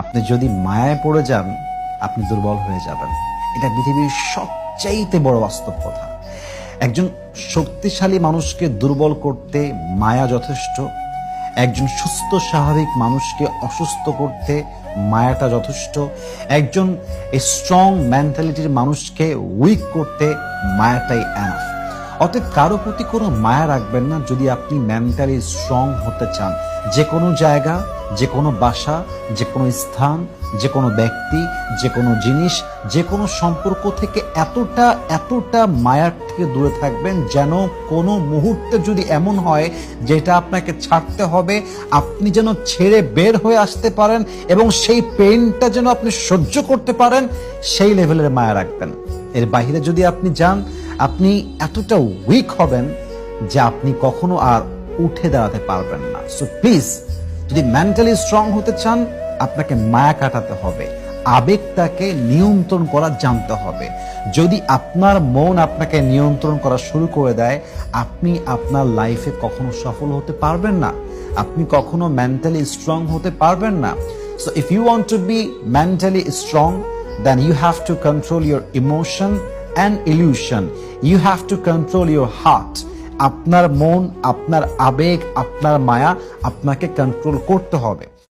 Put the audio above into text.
আপনি যদি মায়ায় পড়ে যান, আপনি দুর্বল হয়ে যাবেন। এটা পৃথিবীর সবচাইতে বড় বাস্তব কথা। একজন শক্তিশালী মানুষকে দুর্বল করতে মায়া যথেষ্ট। একজন সুস্থ স্বাভাবিক মানুষকে অসুস্থ করতে মায়াটা যথেষ্ট। একজন স্ট্রং মেন্টালিটির মানুষকে উইক করতে মায়াটাই এনাফ। অতএব কারো প্রতি কোনো মায়া রাখবেন না যদি আপনি মেন্টালি স্ট্রং হতে চান। যে কোনো জায়গা, যে কোনো বাসা, যে কোনো স্থান, যে কোনো ব্যক্তি, যে কোনো জিনিস, যে কোনো সম্পর্ক থেকে এতটা মায়ার থেকে দূরে থাকবেন যেন কোনো মুহূর্তে যদি এমন হয় যেটা আপনাকে ছাড়তে হবে, আপনি যেন ছেড়ে বের হয়ে আসতে পারেন এবং সেই পেইনটা যেন আপনি সহ্য করতে পারেন, সেই লেভেলের মায়া রাখবেন। এর বাইরে যদি আপনি যান, আপনি এতটা উইক হবেন যে আপনি কখনো আর উঠে দাঁড়াতে পারবেন না। সো প্লিজ, যদি মেন্টালি স্ট্রং হতে চান, আপনাকে মায়া কাটাতে হবে, আবেগটাকে নিয়ন্ত্রণ করা জানতে হবে। যদি আপনার মন আপনাকে নিয়ন্ত্রণ করা শুরু করে দেয়, আপনি আপনার লাইফে কখনো সফল হতে পারবেন না, আপনি কখনো মেন্টালি স্ট্রং হতে পারবেন না। So if you want to be mentally strong, then you have to control your emotion and illusion. You have to control your heart. আপনার মন, আপনার আবেগ, আপনার মায়া আপনাকে কন্ট্রোল করতে হবে।